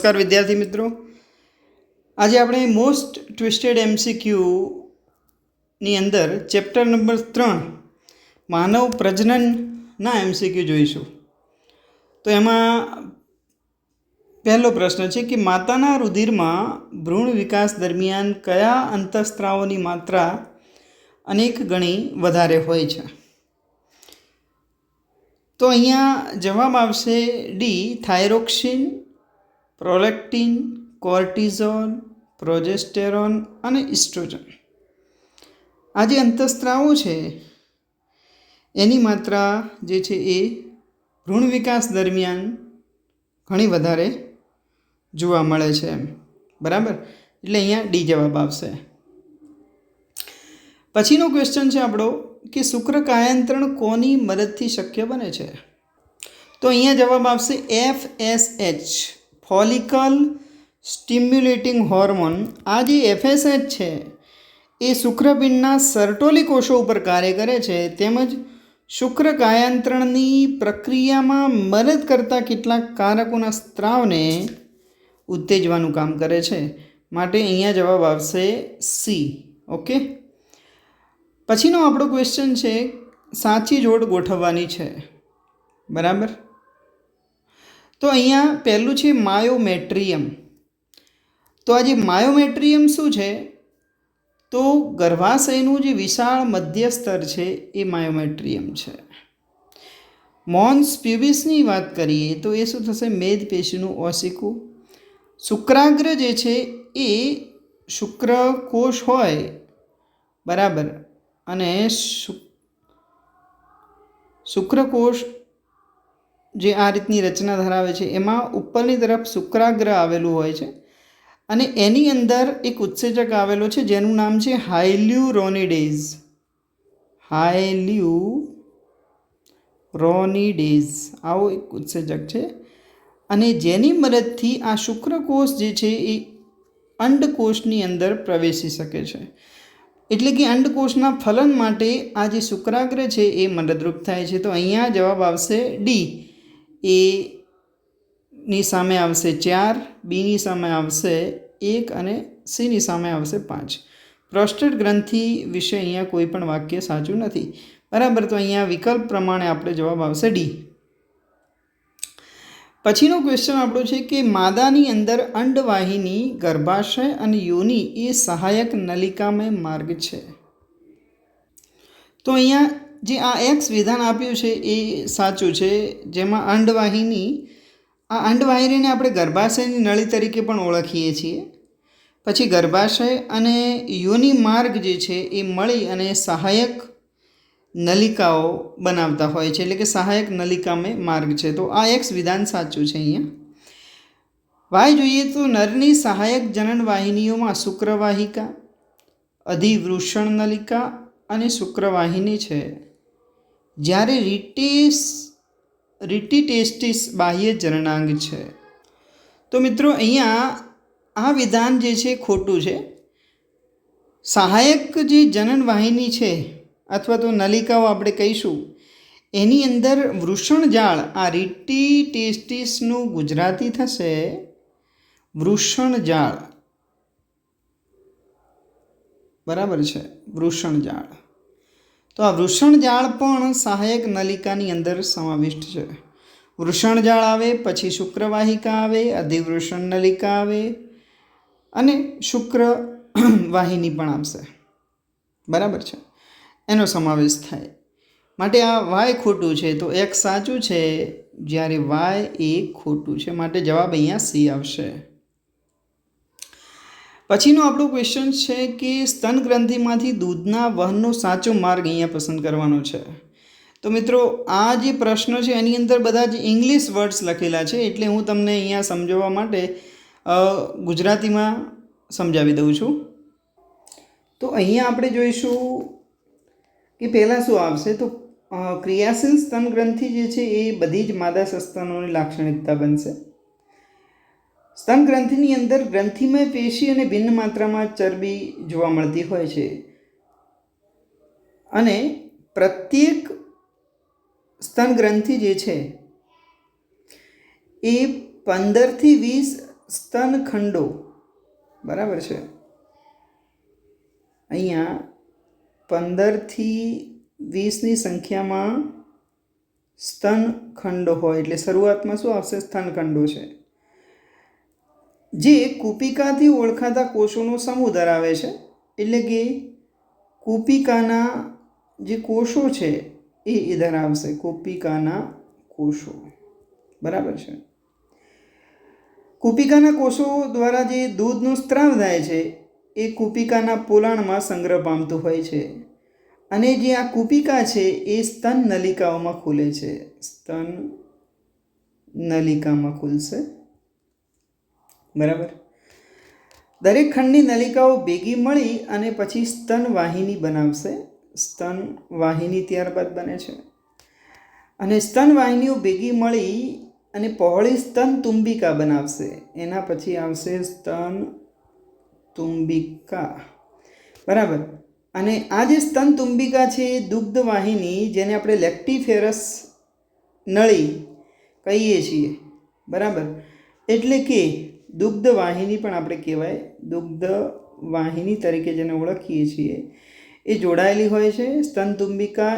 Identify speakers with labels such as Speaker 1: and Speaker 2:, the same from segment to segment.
Speaker 1: નમસ્કાર વિદ્યાર્થી મિત્રો, આજે આપણે મોસ્ટ ટ્વિસ્ટેડ એમસીક્યુની અંદર ચેપ્ટર નંબર 3 માનવ પ્રજનનના એમસીક્યુ જોઈશું. તો એમાં પહેલો પ્રશ્ન છે કે માતાના રુધિરમાં ભ્રૂણ વિકાસ દરમિયાન કયા અંતઃસ્ત્રાવોની માત્રા અનેક ગણી વધારે હોય છે? તો અહીંયા જવાબ આવશે D, thyroxine, prolactin, cortisol, progesterone અને ઇસ્ટ્રોજન. આ જે અંતઃસ્ત્રાવો છે એની માત્રા જે છે એ ભ્રૂણ વિકાસ દરમિયાન ઘણી વધારે જોવા મળે છે એમ, બરાબર. એટલે અહીંયા ડી જવાબ આવશે. પછીનો ક્વેશ્ચન છે આપણો કે શુક્રકાયાંતરણ કોની મદદથી શક્ય બને છે? તો અહીંયા જવાબ આવશે FSH, ફોલિકલ સ્ટિમ્યુલેટિંગ હોર્મોન. આ જે FSH છે એ શુક્રપિંડના સર્ટોલી કોષો ઉપર કાર્ય કરે છે તેમજ શુક્રકાયાંતરણની પ્રક્રિયામાં મદદ કરતા કેટલાક કારકોના સ્ત્રાવને ઉત્તેજવાનું કામ કરે છે. માટે અહીંયા જવાબ આવશે સી. ઓકે. પછીનો આપણો ક્વેશ્ચન છે સાચી જોડ ગોઠવવાની છે, બરાબર. તો અહીંયા પહેલું છે માયોમેટ્રિયમ. તો આ જે માયોમેટ્રિયમ શું છે? તો ગર્ભાશયનું જે વિશાળ મધ્ય સ્તર છે એ માયોમેટ્રિયમ છે. મોન્સ પ્યુબિસની વાત કરીએ તો એ શું થશે? મેદપેશીનું ઓસિકું. શુક્રાગ્ર જે છે એ શુક્રકોષ હોય, બરાબર, અને શુક્રકોષ જે આ રીતની રચના ધરાવે છે એમાં ઉપરની તરફ શુક્રાગ્ર આવેલું હોય છે અને એની અંદર એક ઉત્સેચક આવેલો છે જેનું નામ છે હાયલ્યુરોનિડેઝ. હાયલ્યુરોનિડેઝ આવો એક ઉત્સેચક છે અને જેની મદદથી આ શુક્રકોષ જે છે એ અંડકોષની અંદર પ્રવેશી શકે છે. એટલે કે અંડકોષના ફલન માટે આ જે શુક્રાગ્ર છે એ મદદરૂપ થાય છે. તો અહીંયા જવાબ આવશે ડી. એ ની સામે આવશે 4, બીની સામે આવશે 1 અને સીની સામે આવશે 5. પ્રોસ્ટેટ ગ્રંથિ વિશે અહીંયા કોઈ પણ વાક્ય સાચું નથી, બરાબર. તો અહીંયા વિકલ્પ પ્રમાણે આપણે જવાબ આવશે ડી. પછીનો ક્વેશ્ચન આપણો છે કે માદાની અંદર અંડવાહિની, ગર્ભાશય અને યોનિ એ સહાયક નલિકામય માર્ગ છે. તો અહીંયા જે આ એક્સ વિધાન આપ્યું છે એ સાચું છે, જેમાં અંડવાહિની, આ અંડવાહિનીને આપણે ગર્ભાશયની નળી તરીકે પણ ઓળખીએ છીએ. પછી ગર્ભાશય અને યોનિ માર્ગ જે છે એ મળી અને સહાયક નલિકાઓ બનાવતા હોય છે, એટલે કે સહાયક નલિકામય માર્ગ છે. તો આ એક્સ વિધાન સાચું છે. અહીંયા વાય જોઈએ તો નરની સહાયક જનન વાહિનીઓમાં શુક્રવાહિકા, અધિવૃષણ નલિકા અને શુક્રવાહિની છે, જ્યારે રિટીટેસ્ટિસ બાહ્ય જનનાંગ છે. તો મિત્રો અહીંયા આ વિધાન જે છે ખોટું છે. સહાયક જે જનન વાહિની છે અથવા તો નલિકાઓ આપણે કહીશું એની અંદર વૃષણજાળ, આ રિટીટેસ્ટિસનું ગુજરાતી થશે વૃષણજાળ, બરાબર છે, વૃષણજાળ. તો આ વૃષણજાળ પણ સહાયક નલિકાની અંદર સમાવિષ્ટ છે. વૃષણજાળ આવે, પછી શુક્રવાહિકા આવે, અધિવૃષણ નલિકા આવે અને શુક્રવાહિની પણ આવશે, બરાબર છે, એનો સમાવેશ થાય. માટે આ વાય ખોટું છે. તો એક્સ સાચું છે જ્યારે વાય એ ખોટું છે. માટે જવાબ અહીંયા સી આવશે. પછીનો આપણો ક્વેશ્ચન છે કે સ્તન ગ્રંથિમાંથી દૂધના વહનનો સાચો માર્ગ અહીંયા પસંદ કરવાનો છે. તો મિત્રો આ જે પ્રશ્ન છે એની અંદર બધા જ ઇંગ્લિશ વર્ડ્સ લખેલા છે, એટલે હું તમને અહીંયા સમજાવવા માટે ગુજરાતીમાં સમજાવી દઉં છું. તો અહીંયા આપણે જોઈશું કે પહેલાં શું આવશે? તો ક્રિયાશીલ સ્તન ગ્રંથિ જે છે એ બધી જ માદા સસ્તનોની લાક્ષણિકતા બનશે. સ્તન ગ્રંથિની અંદર ગ્રંથિમય પેશી અને ભિન્ન માત્રામાં ચરબી જોવા મળતી હોય છે અને પ્રત્યેક સ્તન ગ્રંથિ જે છે એ 15 થી 20 સ્તનખંડો, બરાબર છે, અહીંયા 15થી 20ની સંખ્યામાં સ્તનખંડો હોય એટલે શરૂઆતમાં શું આવશે? સ્તનખંડો છે, જે કુપિકાથી ઓળખાતા કોષોનો સમૂહ ધરાવે છે. એટલે કે કુપિકાના જે કોષો છે એ ધરાવશે, કુપિકાના કોષો, બરાબર છે. કુપિકાના કોષો દ્વારા જે દૂધનો સ્ત્રાવ થાય છે એ કુપિકાના પોલાણમાં સંગ્રહ પામતું હોય છે, અને જે આ કુપિકા છે એ સ્તન નલિકાઓમાં ખુલે છે, સ્તન નલિકામાં ખુલશે, બરાબર. દરેક ખંડની નલિકાઓ ભેગી મળી અને પછી સ્તન વાહિની બનાવશે. સ્તન વાહિની ત્યારબાદ બને છે, અને સ્તન વાહિનીઓ ભેગી મળી અને પહોળી સ્તન તુંબિકા બનાવશે. એના પછી આવશે સ્તન તુંબિકા, બરાબર. અને આ જે સ્તન તુંબિકા છે એ દુગ્ધ વાહિની, જેને આપણે લેક્ટિફેરસ નળી કહીએ છીએ, બરાબર. એટલે કે દુગ્ધ વાહિની પણ આપણે કહેવાય, દુગ્ધ વાહિની તરીકે જેને ઓળખીએ છીએ, એ જોડાયેલી હોય છે. સ્તન તુંબિકા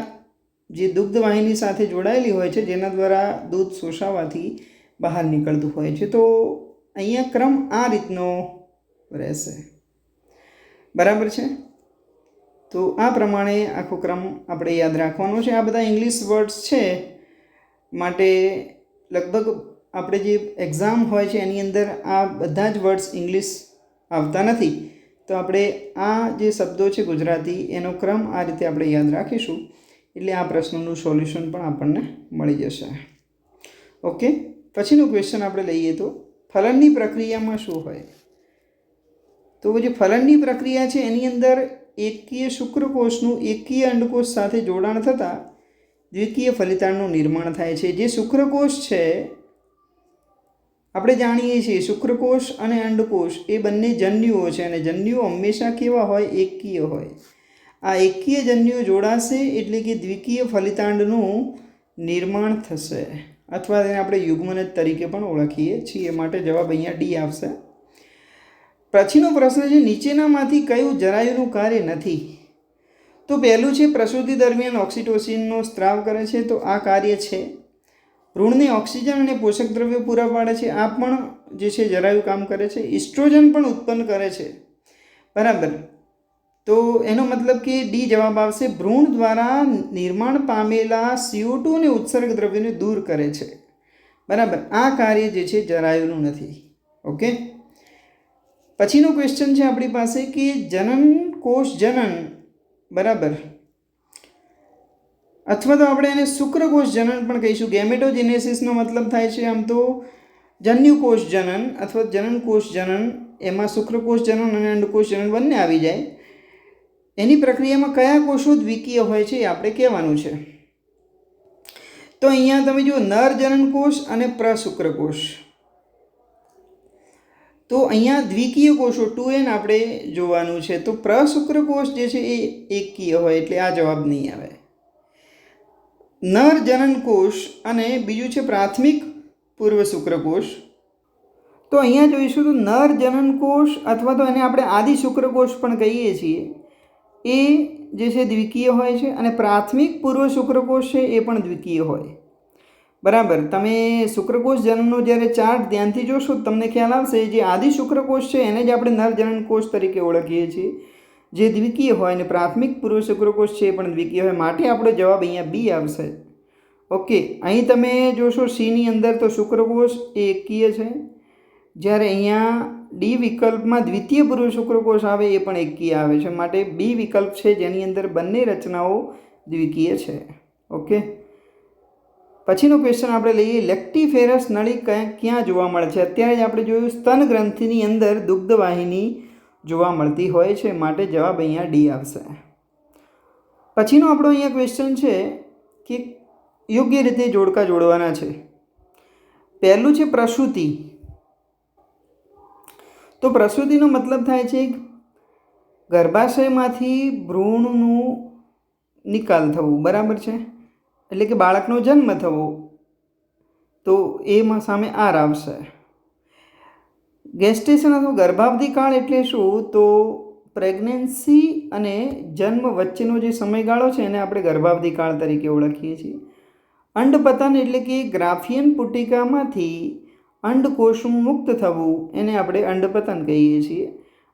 Speaker 1: જે દુગ્ધ વાહિની સાથે જોડાયેલી હોય છે, જેના દ્વારા દૂધ શોષાવાથી બહાર નીકળતું હોય છે. તો અહીંયા ક્રમ આ રીતનો રહેશે, બરાબર છે. તો આ પ્રમાણે આખો ક્રમ આપણે યાદ રાખવાનો છે. આ બધા ઇંગ્લિશ વર્ડ્સ છે, માટે લગભગ આપણે જે એક્ઝામ હોય છે એની અંદર આ બધા જ વર્ડ્સ ઇંગ્લિશ આવતા નથી. તો આપણે આ જે શબ્દો છે ગુજરાતી, એનો ક્રમ આ રીતે આપણે યાદ રાખીશું, એટલે આ પ્રશ્નનું સોલ્યુશન પણ આપણને મળી જશે. ઓકે, પછીનું ક્વેશ્ચન આપણે લઈએ તો ફલનની પ્રક્રિયામાં શું હોય? તો જે ફલનની પ્રક્રિયા છે એની અંદર એકકીય શુક્રકોષનું એકકીય અંડકોષ સાથે જોડાણ થતાં દ્વિકીય ફલિતાંડનું નિર્માણ થાય છે. જે શુક્રકોષ છે, આપણે જાણીએ છીએ શુક્રકોષ અને અંડકોષ એ બંને જન્યુઓ છે, અને જન્યુઓ હંમેશા કેવા હોય? એકકીય હોય. આ એકકીય જન્યુઓ જોડાશે એટલે કે દ્વિકીય ફલિતાંડનું નિર્માણ થશે, અથવા તેને આપણે યુગ્મનજ તરીકે પણ ઓળખીએ છીએ. માટે જવાબ અહીંયા ડી આવશે. પછીનો પ્રશ્ન છે, નીચેનામાંથી કયું જરાયુનું કાર્ય નથી? તો પહેલું છે પ્રસૂતિ દરમિયાન ઓક્સિટોસિનનો સ્ત્રાવ કરે છે, તો આ કાર્ય છે. ભ્રૂણને ઓક્સિજન અને પોષક દ્રવ્યો પૂરા પાડે છે, આ પણ જે છે જરાયુ કામ કરે છે. ઇસ્ટ્રોજન પણ ઉત્પન્ન કરે છે, બરાબર. તો એનો મતલબ કે ડી જવાબ આવશે. ભ્રૂણ દ્વારા નિર્માણ પામેલા CO2 અને ઉત્સર્ગ દ્રવ્યોને દૂર કરે છે, બરાબર. આ કાર્ય જે છે જરાયુનું નથી. ઓકે, પછીનો ક્વેશ્ચન છે આપણી પાસે કે જનન કોષ જનન, બરાબર, અથવા તો આપણે એને શુક્રકોષ જનન પણ કહીશું. ગેમેટોજેનેસિસનો મતલબ થાય છે આમ તો જન્યુકોષ જનન અથવા જનનકોષ જનન. એમાં શુક્રકોષ જનન અને અંડકોષ જનન બંને આવી જાય. એની પ્રક્રિયામાં કયા કોષો દ્વિકીય હોય છે એ આપણે કહેવાનું છે. તો અહીંયા તમે જુઓ નર જનનકોષ અને પ્રશુક્રકોષ. તો અહીંયા દ્વિકીય કોષો 2n આપણે જોવાનું છે. તો પ્રશુક્રકોષ જે છે એ એકકીય હોય, એટલે આ જવાબ નહીં આવે. નર જનનકોષ અને બીજું છે પ્રાથમિક પૂર્વ શુક્રકોષ. તો અહીંયા જોઈશું તો નર જનનકોષ અથવા તો એને આપણે આદિ શુક્રકોષ પણ કહીએ છીએ, એ જે છે દ્વિકીય હોય છે, અને પ્રાથમિક પૂર્વ શુક્રકોષ છે એ પણ દ્વિકીય હોય, બરાબર. તમે શુક્રકોષ જનનનો જ્યારે ચાર્ટ ધ્યાનથી જોશો તમને ખ્યાલ આવશે. જે આદિ શુક્રકોષ છે એને જ આપણે નર જનનકોષ તરીકે ઓળખીએ છીએ, જે દ્વિકીય હોય, અને પ્રાથમિક પૂર્વ શુક્રકોષ છે એ પણ દ્વિકીય હોય. માટે આપણો જવાબ અહીંયા બી આવશે. ઓકે, અહીં તમે જોશો સીની અંદર તો શુક્રકોષ એ એકકીય છે, જ્યારે અહીંયા ડી વિકલ્પમાં દ્વિતીય પૂર્વ શુક્રકોષ આવે એ પણ એકકીય આવે છે. માટે બી વિકલ્પ છે જેની અંદર બંને રચનાઓ દ્વિકીય છે. ઓકે, પછીનો ક્વેશ્ચન આપણે લઈએ, લેક્ટિફેરસ નળી ક્યાં જોવા મળે છે? અત્યારે જ આપણે જોયું સ્તન ગ્રંથિની અંદર દુગ્ધ વાહિની જોવા મળતી હોય છે. માટે જવાબ અહીંયા ડી આવશે. પછીનો આપણો અહીંયા ક્વેશ્ચન છે કે યોગ્ય રીતે જોડકા જોડવાના છે. પહેલું છે પ્રસૂતિ. તો પ્રસૂતિનો મતલબ થાય છે ગર્ભાશયમાંથી ભ્રૂણનું નિકાલ થવું, બરાબર છે, એટલે કે બાળકનો જન્મ થવો. તો એમાં સામે આર આવશે. ગેસ્ટેશન અથવા ગર્ભાવધિ કાળ એટલે શું? તો પ્રેગ્નન્સી અને જન્મ વચ્ચેનો જે સમયગાળો છે એને આપણે ગર્ભાવધિ કાળ તરીકે ઓળખીએ છીએ. અંડપતન એટલે કે ગ્રાફિયન પુટિકામાંથી અંડકોષ મુક્ત થવું એને આપણે અંડપતન કહીએ છીએ.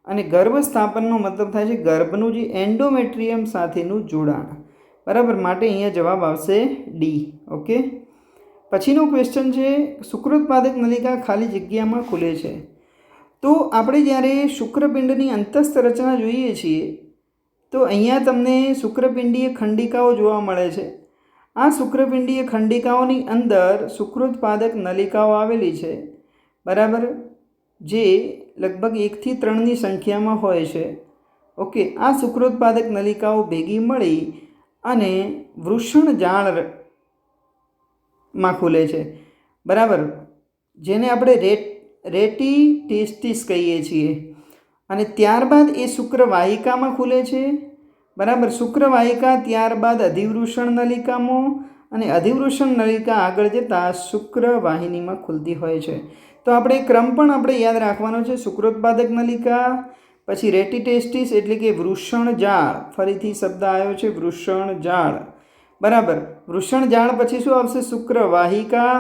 Speaker 1: અને ગર્ભ સ્થાપનનો મતલબ થાય છે ગર્ભનું જે એન્ડોમેટ્રિયમ સાથેનું જોડાણ. બરાબર, માટે અહીંયા જવાબ આવશે ડી. ઓકે, પછીનો ક્વેશ્ચન છે શુક્રોત્પાદક નલિકા ખાલી જગ્યામાં ખુલે છે. તો આપણે જ્યારે શુક્રપિંડની અંતસ્થ રચના જોઈએ છીએ તો અહીંયા તમને શુક્રપિંડીય ખંડિકાઓ જોવા મળે છે. આ શુક્રપિંડીય ખંડિકાઓની અંદર શુક્રોત્પાદક નલિકાઓ આવેલી છે. બરાબર, જે લગભગ 1 થી 3ની સંખ્યામાં હોય છે. ઓકે, આ શુક્રોત્પાદક નલિકાઓ ભેગી મળી અને વૃષણજાળમાં ખુલે છે. બરાબર, જેને આપણે રેટી ટેસ્ટિસ કહીએ છીએ. અને ત્યારબાદ એ શુક્રવાહિકામાં ખુલે છે. બરાબર, શુક્રવાહિકા ત્યારબાદ અધિવૃષણ નલિકામાં અને અધિવૃષણ નલિકા આગળ જતાં શુક્રવાહિનીમાં ખુલતી હોય છે. તો આપણે ક્રમ પણ આપણે યાદ રાખવાનો છે. શુક્રોત્પાદક નલિકા, પછી રેટી ટેસ્ટિસ એટલે કે વૃષણજાળ, ફરીથી શબ્દ આવ્યો છે વૃષણજાળ. બરાબર, વૃષણજાળ પછી શું આવશે? શુક્રવાહિકા,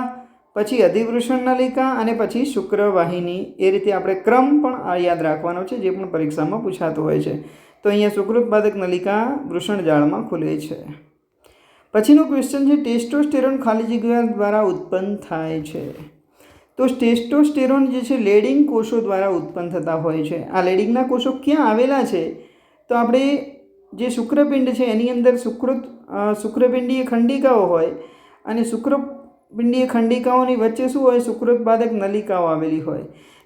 Speaker 1: પછી અધિવૃષણ નલિકા અને પછી શુક્રવાહિની. એ રીતે આપણે ક્રમ પણ યાદ રાખવાનો છે, જે પણ પરીક્ષામાં પૂછાતો હોય છે. તો અહીંયા શુક્રોત્પાદક નલિકા વૃષણજાળમાં ખુલે છે. પછીનો ક્વેશ્ચન છે ટેસ્ટોસ્ટેરોન ખાલી જગ્યા દ્વારા ઉત્પન્ન થાય છે. તો ટેસ્ટોસ્ટેરોન જે છે લેડિંગ કોષો દ્વારા ઉત્પન્ન થતા હોય છે. આ લેડિંગના કોષો ક્યાં આવેલા છે? તો આપણે જે શુક્રપિંડ છે એની અંદર શુક્રપિંડીય ખંડિકાઓ હોય અને શુક્રપિંડીય ખંડિકાઓની વચ્ચે શું હોય? શુક્રોત્પાદક નલિકાઓ આવેલી હોય.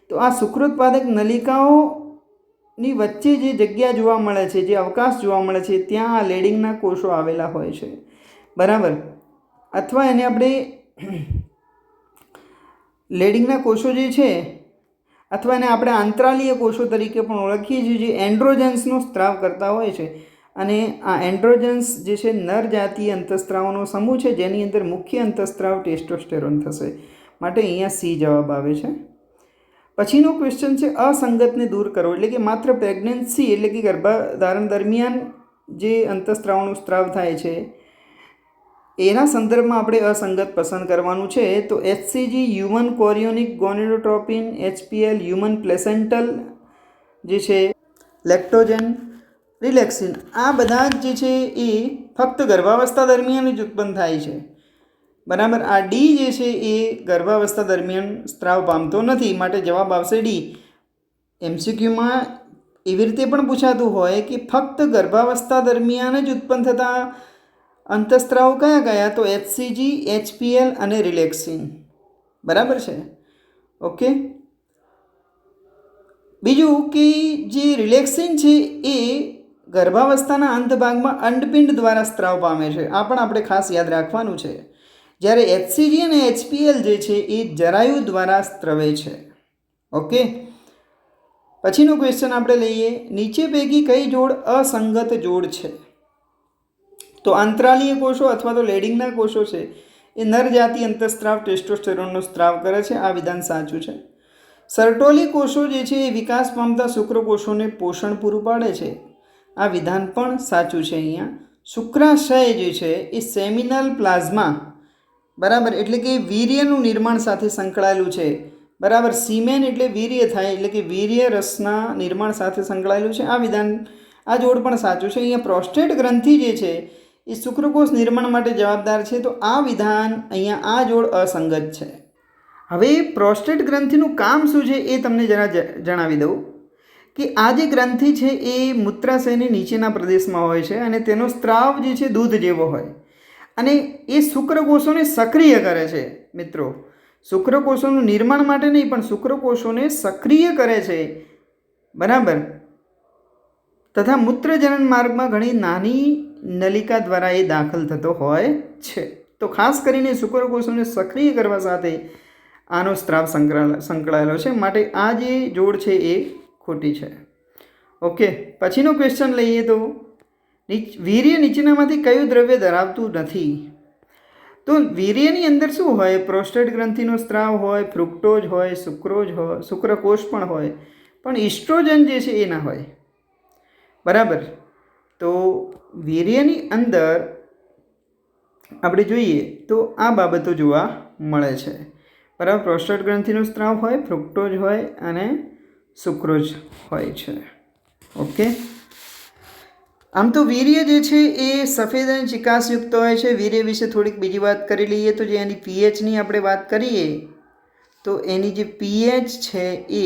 Speaker 1: તો આ શુક્રોત્પાદક નલિકાઓની વચ્ચે જે જગ્યા જોવા મળે છે, જે અવકાશ જોવા મળે છે, ત્યાં આ લેડિંગના કોષો આવેલા હોય છે. બરાબર, અથવા એને આપણે લેડિંગના કોષો જે છે અથવા એને આપણે આંતરાલીય કોષો તરીકે પણ ઓળખીએ છીએ, જે એન્ડ્રોજન્સનો સ્ત્રાવ કરતા હોય છે. અને આ એન્ડ્રોજન્સ જે છે નર જાતીય અંતઃસ્ત્રાવનો સમૂહ છે, જેની અંદર મુખ્ય અંતઃસ્ત્રાવ ટેસ્ટોસ્ટેરોન થશે. માટે અહીંયા સી જવાબ આવે છે. પછીનો ક્વેશ્ચન છે અસંગતને દૂર કરવો. એટલે કે માત્ર પ્રેગ્નન્સી એટલે કે ગર્ભધારણ દરમિયાન જે અંતઃસ્ત્રાવનો સ્ત્રાવ થાય છે એના સંદર્ભમાં આપણે અસંગત પસંદ કરવાનું છે. તો એચસીજી હ્યુમન કોરિયોનિક ગોનેડોટ્રોપિન, એચપીએલ હ્યુમન પ્લેસેન્ટલ જે છે, લેક્ટોજન, રિલેક્સિન, આ બધા જ જે છે એ ફક્ત ગર્ભાવસ્થા દરમિયાન જ ઉત્પન્ન થાય છે. બરાબર, આ ડી જે છે એ ગર્ભાવસ્થા દરમિયાન સ્ત્રાવ પામતો નથી. માટે જવાબ આવશે ડી. એમસીક્યુમાં એવી રીતે પણ પૂછાતું હોય કે ફક્ત ગર્ભાવસ્થા દરમિયાન જ ઉત્પન્ન થતા અંતઃસ્ત્રાવ કયા કયા? તો એચસીજી, એચપીએલ અને રિલેક્સિન. બરાબર છે. ઓકે, બીજું કે જે રિલેક્સિન છે એ ગર્ભાવસ્થાના અંત ભાગમાં અંડપિંડ દ્વારા સ્ત્રાવ પામે છે. આ પણ આપણે ખાસ યાદ રાખવાનું છે. જ્યારે એચસીજી અને એચપીએલ જે છે એ જરાયુ દ્વારા સ્ત્રવે છે. ઓકે, પછીનો ક્વેશ્ચન આપણે લઈએ, નીચે પૈકી કઈ જોડ અસંગત જોડ છે? તો આંતરાલીય કોષો અથવા તો લેડિંગના કોષો છે એ નર જાતિ અંતઃસ્ત્રાવ ટેસ્ટોસ્ટેરોનનો સ્ત્રાવ કરે છે. આ વિધાન સાચું છે. સર્ટોલી કોષો જે છે એ વિકાસ પામતા શુક્રકોષોને પોષણ પૂરું પાડે છે. આ વિધાન પણ સાચું છે. અહીંયા શુક્રાશય જે છે એ સેમિનલ પ્લાઝમા, બરાબર, એટલે કે વીર્યનું નિર્માણ સાથે સંકળાયેલું છે. બરાબર, સીમેન એટલે વીર્ય થાય, એટલે કે વીર્ય રસના નિર્માણ સાથે સંકળાયેલું છે. આ વિધાન, આ જોડ પણ સાચું છે. અહીંયા પ્રોસ્ટેટ ગ્રંથિ જે છે એ શુક્રકોષ નિર્માણ માટે જવાબદાર છે. તો આ વિધાન અહીંયા આ જોડ અસંગત છે. હવે પ્રોસ્ટેટ ગ્રંથિનું કામ શું છે એ તમને જરા જણાવી દઉં કે આ જે ગ્રંથિ છે એ મૂત્રાશયની નીચેના પ્રદેશમાં હોય છે અને તેનો સ્ત્રાવ જે છે દૂધ જેવો હોય અને એ શુક્રકોષોને સક્રિય કરે છે. મિત્રો, શુક્રકોષોનું નિર્માણ માટે નહીં પણ શુક્રકોષોને સક્રિય કરે છે. બરાબર, તથા મૂત્રજનન માર્ગમાં ઘણી નાની નલિકા દ્વારા એ દાખલ થતો હોય છે. તો ખાસ કરીને શુક્રકોષોને સક્રિય કરવા સાથે આનો સ્ત્રાવ સંકળાયેલો છે. માટે આ જે જોડ છે એ ખોટી છે. ઓકે, પછીનો ક્વેશ્ચન લઈએ તો વીર્ય નીચેનામાંથી કયું દ્રવ્ય ધરાવતું નથી? તો વીર્યની અંદર શું હોય? પ્રોસ્ટેટ ગ્રંથિનો સ્ત્રાવ હોય, ફ્રુક્ટોઝ હોય, સુક્રોઝ હોય, શુક્રકોષ પણ હોય, પણ ઇસ્ટ્રોજન જે છે એ ના હોય. બરાબર. તો વીર્યની અંદર આપણે જોઈએ તો આ બાબતો જોવા મળે છે. બરાબર. પ્રોસ્ટેટ ગ્રંથિનો સ્ત્રાવ હોય, ફ્રુક્ટોઝ હોય અને સુક્રોઝ હોય છે. ઓકે. આમ તો વીર્ય જે છે એ સફેદ અને ચિકાસયુક્ત હોય છે. વીર્ય વિશે થોડીક બીજી વાત કરી લઈએ તો જે એની પીએચની આપણે વાત કરીએ તો એની જે પીએચ છે એ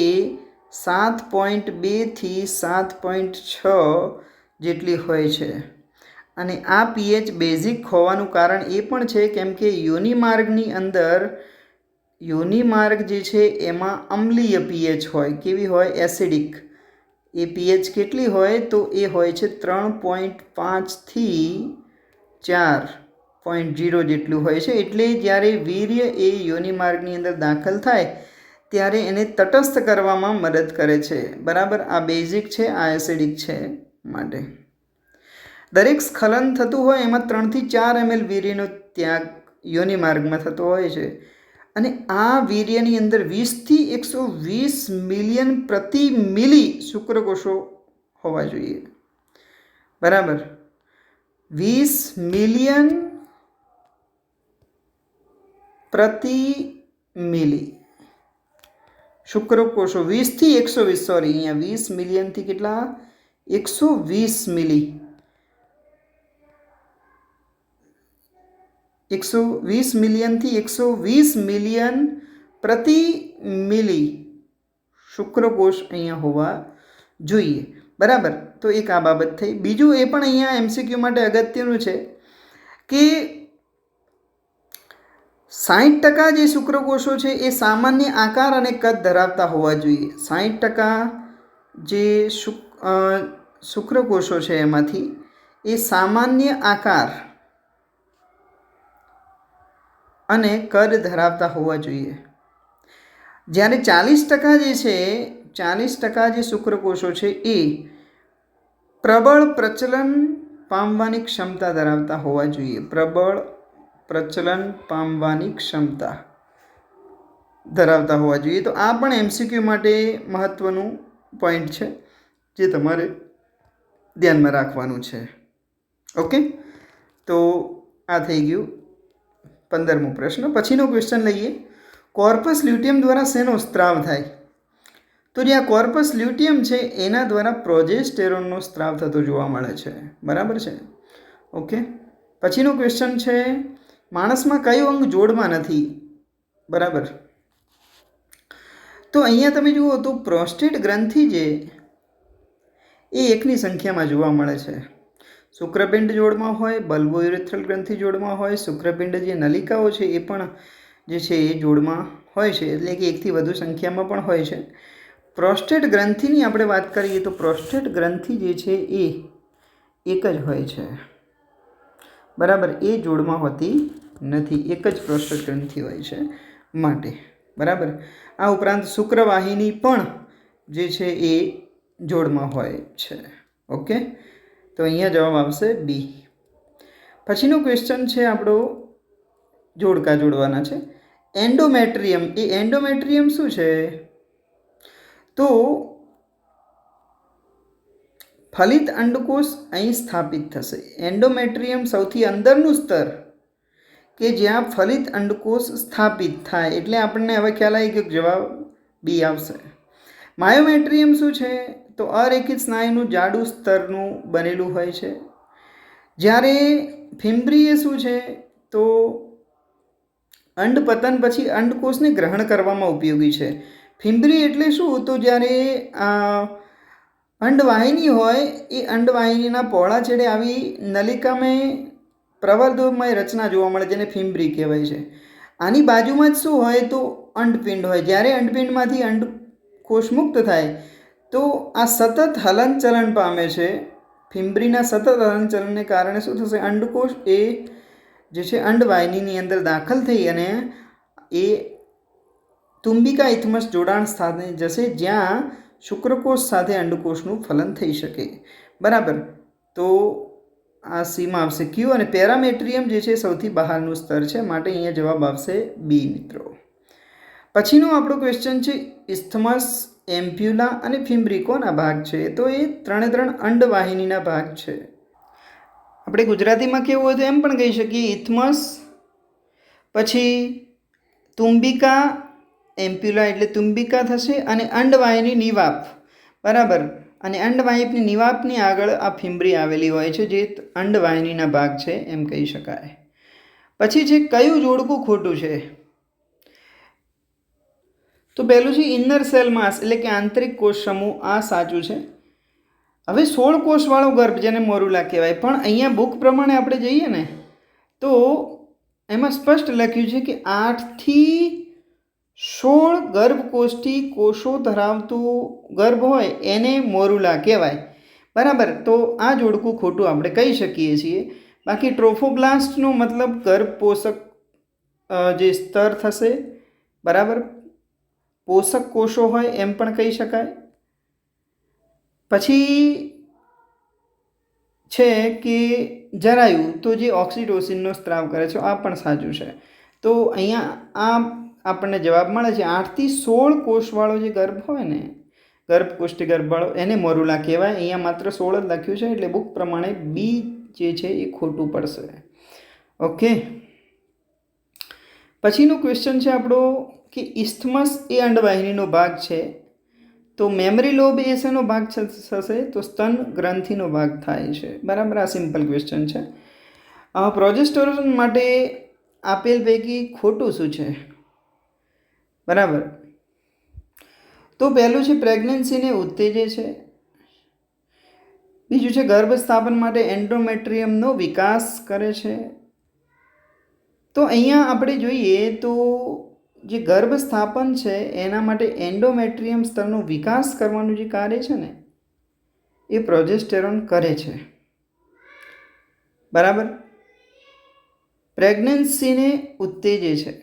Speaker 1: 7.2થી 7.6 જેટલી હોય છે. અને આ પીએચ બેઝિક હોવાનું કારણ એ પણ છે કેમ કે યોનિમાર્ગની અંદર યોનિમાર્ગ જે છે એમાં અમ્લીય પીએચ હોય. કેવી હોય? એસિડિક. એ પીએચ કેટલી હોય? તો એ હોય છે 3.5થી 4.0 જેટલું હોય છે. એટલે જ્યારે વીર્ય એ યોનિમાર્ગની અંદર દાખલ થાય ત્યારે એને તટસ્થ કરવામાં મદદ કરે છે. બરાબર. આ બેઝિક છે, આ એસિડિક છે માટે. દરેક સ્ખલન થતું હોય એમાં 3થી 4 ml વીર્યનો ત્યાગ યોનિમાર્ગમાં થતો હોય છે. અને આ વીર્યની અંદર 20થી 120 મિલિયન પ્રતિ મિલી શુક્રકોષો હોવા જોઈએ. બરાબર. 20 મિલિયન પ્રતિ મિલી શુક્રકોષો. 20થી 120, સોરી, અહીંયા 20 મિલિયનથી કેટલા? 120 મિલી. 120 મિલિયનથી 120 મિલિયન પ્રતિ મિલી શુક્રકોષ અહીંયા હોવા જોઈએ. બરાબર. તો એક આ બાબત થઈ. બીજું એ પણ અહીંયા એમસીક્યુ માટે અગત્યનું છે કે 60% જે શુક્રકોષો છે એ સામાન્ય આકાર અને કદ ધરાવતા હોવા જોઈએ. 60% જે શુક્રકોષો છે એમાંથી એ સામાન્ય આકાર અને કદ ધરાવતા હોવા જોઈએ. જ્યારે 40% જે છે 40% જે શુક્રકોષો છે એ પ્રબળ પ્રચલન પામવાની ક્ષમતા ધરાવતા હોવા જોઈએ. પ્રબળ પ્રચલન પામવાની ક્ષમતા ધરાવતા હોવા જોઈએ. તો આ પણ એમસીક્યુ માટે મહત્વનું પોઈન્ટ છે જે તમારે ધ્યાનમાં રાખવાનું છે. ઓકે. તો આ થઈ ગયું 15મો પ્રશ્ન. પછીનો ક્વેશ્ચન લઈએ. કોર્પસ લ્યુટિયમ દ્વારા શેનો સ્ત્રાવ થાય? તો જે આ કોર્પસ લ્યુટિયમ છે એના દ્વારા પ્રોજેસ્ટેરોનનો સ્ત્રાવ થતો જોવા મળે છે. બરાબર છે. ઓકે. પછીનો ક્વેશ્ચન છે માણસમાં કયું અંગ જોડમાં નથી? બરાબર. તો અહીંયા તમે જુઓ તો પ્રોસ્ટેટ ગ્રંથિ જે એ એકની સંખ્યામાં જોવા મળે છે. શુક્રપિંડ જોડમાં હોય, બલ્બોયુરેથ્રલ ગ્રંથિ જોડમાં હોય, શુક્રપિંડ જે નલિકાઓ છે એ પણ જે છે એ જોડમાં હોય છે. એટલે કે એકથી વધુ સંખ્યામાં પણ હોય છે. પ્રોસ્ટેટ ગ્રંથિની આપણે વાત કરીએ તો પ્રોસ્ટેટ ગ્રંથિ જે છે એ એક જ હોય છે. બરાબર. એ જોડમાં હોતી નથી. એક જ પ્રોસ્ટેટ ગ્રંથિ હોય છે માટે. બરાબર. આ ઉપરાંત શુક્રવાહિની પણ જે છે એ જોડમાં હોય છે. ઓકે. તો અહીંયા જવાબ આવશે બી. પછીનો ક્વેશ્ચન છે આપણો જોડકા જોડવાના છે. એન્ડોમેટ્રિયમ. એ એન્ડોમેટ્રિયમ શું છે? તો ફલિત અંડકોષ અહીં સ્થાપિત થશે. એન્ડોમેટ્રિયમ સૌથી અંદરનું સ્તર કે જ્યાં ફલિત અંડકોષ સ્થાપિત થાય. એટલે આપણને હવે ખ્યાલ આવી ગયો જવાબ બી આવશે. માયોમેટ્રિયમ શું છે? તો અરેખિત સ્નાયુનું જાડું સ્તરનું બનેલું હોય છે. જ્યારે ફિમ્બ્રી એ શું છે? તો અંડપતન પછી અંડકોષને ગ્રહણ કરવામાં ઉપયોગી છે. ફિમ્બ્રી એટલે શું? તો જ્યારે અંડવાહિની હોય એ અંડવાહિનીના પહોળા છેડે આવી નલિકામાં પ્રવર્ધમય રચના જોવા મળે જેને ફિમ્બ્રી કહેવાય છે. આની બાજુમાં જ શું હોય? તો અંડપિંડ હોય. જ્યારે અંડપિંડમાંથી અંડકોષ મુક્ત થાય તો આ સતત હલનચલન પામે છે. ફિમ્બ્રીના સતત હલનચલનને કારણે શું થશે? અંડકોષ એ જે છે અંડવાહિનીની અંદર દાખલ થઈ અને એ તુંબિકા ઇથમસ જોડાણ સ્થાને જશે જ્યાં શુક્રકોષ સાથે અંડકોષનું ફલન થઈ શકે. બરાબર. તો આ સીમાં આવશે ક્યુ અને પેરામેટ્રિયમ જે છે સૌથી બહારનું સ્તર છે, માટે અહીંયા જવાબ આવશે બી મિત્રો. પછીનો આપણો ક્વેશ્ચન છે ઇસ્થમસ, એમ્પ્યુલા અને ફિમ્બ્રિકોના ભાગ છે. તો એ ત્રણ અંડવાહિનીના ભાગ છે. આપણે ગુજરાતીમાં કેવું હોય તો એમ પણ કહી શકીએ ઇથમસ, પછી તુંબિકા, એમ્પ્યુલા એટલે તુંબિકા થશે અને અંડવાહિની નિવાપ, બરાબર. અને અંડવાહિની નિવાપની આગળ આ ફિમ્બ્રી આવેલી હોય છે, જે અંડવાહિનીના ભાગ છે એમ કહી શકાય. પછી છે કયું જોડકું ખોટું છે? તો પહેલું છે ઇનર સેલ માસ એટલે કે આંતરિક કોષ સમૂહ, આ સાચું છે. હવે 16 કોષવાળો ગર્ભ જેને મોરુલા કહેવાય, પણ અહીંયા બુક પ્રમાણે આપણે જઈએ ને તો એમાં સ્પષ્ટ લખ્યું છે કે 8 થી 16 ગર્ભકોષ્ઠી કોષો ધરાવતું ગર્ભ હોય એને મોરુલા કહેવાય, બરાબર. તો આ જોડકું ખોટું આપણે કહી શકીએ છીએ. બાકી ટ્રોફોબ્લાસ્ટનો મતલબ ગર્ભ પોષક જે સ્તર થશે, બરાબર, પોષક કોષો હોય એમ પણ કહી શકાય. પછી છે કે જરાયુ, તો જે ઓક્સિટોસિનનો સ્ત્રાવ કરે છે, આ પણ સાચું છે. તો અહીંયા આ આપણને જવાબ મળે છે 8 થી 16 કોષવાળો જે ગર્ભ હોય ને, ગર્ભકોષ્ઠી ગર્ભવાળો, એને મોરુલા કહેવાય. અહીંયા માત્ર 16 જ લખ્યું છે, એટલે બુક પ્રમાણે બી જે છે એ ખોટું પડશે. ઓકે. પછીનો ક્વેશ્ચન છે આપણો કે ઇસ્થમસ એ અંડવાહિનીનો ભાગ છે, તો મેમરી લોબ એ શેનો ભાગ થશે? તો સ્તન ગ્રંથિનો ભાગ થાય છે, બરાબર. આ સિમ્પલ ક્વેશ્ચન છે. પ્રોજેસ્ટેરોન માટે આપેલ પૈકી ખોટું શું છે? બરાબર. તો પહેલું છે પ્રેગ્નન્સીને ઉત્તેજે છે. બીજું છે ગર્ભસ્થાપન માટે એન્ડોમેટ્રિયમનો વિકાસ કરે છે. તો અહીંયા આપણે જોઈએ તો જે ગર્ભસ્થાપન છે એના માટે એન્ડોમેટ્રિયમ સ્તરનો વિકાસ કરવાનું જે કાર્ય છે ને એ પ્રોજેસ્ટેરોન કરે છે, બરાબર. પ્રેગ્નન્સીને ઉત્તેજે છે.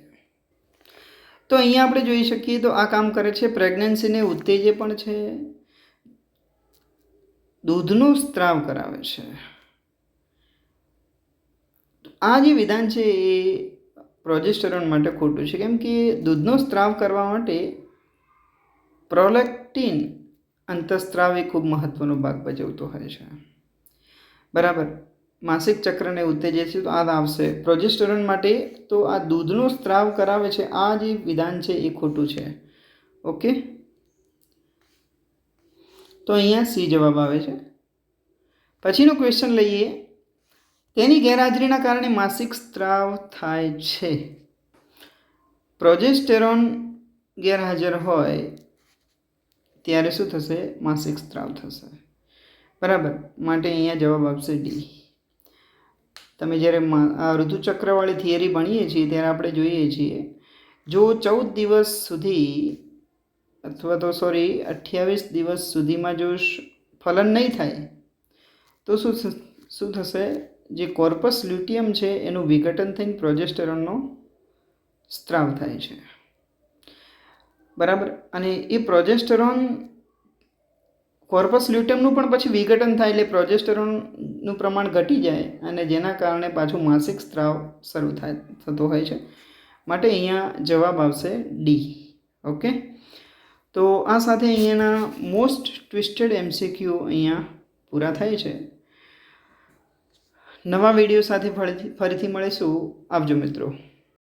Speaker 1: તો અહીંયા આપણે જોઈ શકીએ તો આ કામ કરે છે, પ્રેગ્નન્સીને ઉત્તેજે પણ છે, દૂધનો સ્ત્રાવ કરાવે છે. આ જે વિધાન છે એ પ્રોજેસ્ટેરોન માટે ખોટું છે, કેમ કે દૂધનો સ્ત્રાવ કરવા માટે પ્રોલેક્ટિન અંતઃસ્ત્રાવ એ ખૂબ મહત્વનો ભાગ ભજવતો હોય છે, બરાબર. માસિક ચક્રને ઉત્તેજે છે, તો આ આવશે પ્રોજેસ્ટેરોન માટે. તો આ દૂધનો સ્ત્રાવ કરાવે છે, આ જે વિધાન છે એ ખોટું છે. ઓકે. તો અહીંયા સી જવાબ આવે છે. પછીનો ક્વેશ્ચન લઈએ. તેની ગેરહાજરીના કારણે માસિક સ્ત્રાવ થાય છે. પ્રોજેસ્ટેરોન ગેરહાજર હોય ત્યારે શું થશે? માસિક સ્ત્રાવ થશે, બરાબર. માટે અહીંયા જવાબ આવશે ડી. તમે જ્યારે ઋતુચક્રવાળી થિયરી ભણીએ છીએ ત્યારે આપણે જોઈએ છીએ જો 14 દિવસ સુધી અથવા તો 28 દિવસ સુધીમાં જો ફલન નહીં થાય તો શું થશે? જે કોર્પસ લ્યુટિયમ છે એનું વિઘટન થઈને પ્રોજેસ્ટેરોનનો સ્ત્રાવ થાય છે, બરાબર. અને એ પ્રોજેસ્ટેરોન કોર્પસ લ્યુટિયમનું પણ પછી વિઘટન થાય એટલે પ્રોજેસ્ટેરોનનું પ્રમાણ ઘટી જાય અને જેના કારણે પાછું માસિક સ્ત્રાવ શરૂ થતો હોય છે. માટે અહીંયા જવાબ આવશે ડી. ઓકે. તો આ સાથે અહીંયાના મોસ્ટ ટ્વિસ્ટેડ MCQ અહીંયા પૂરા થાય છે. નવા વિડીયો સાથે ફરીથી મળીશું. આવજો મિત્રો.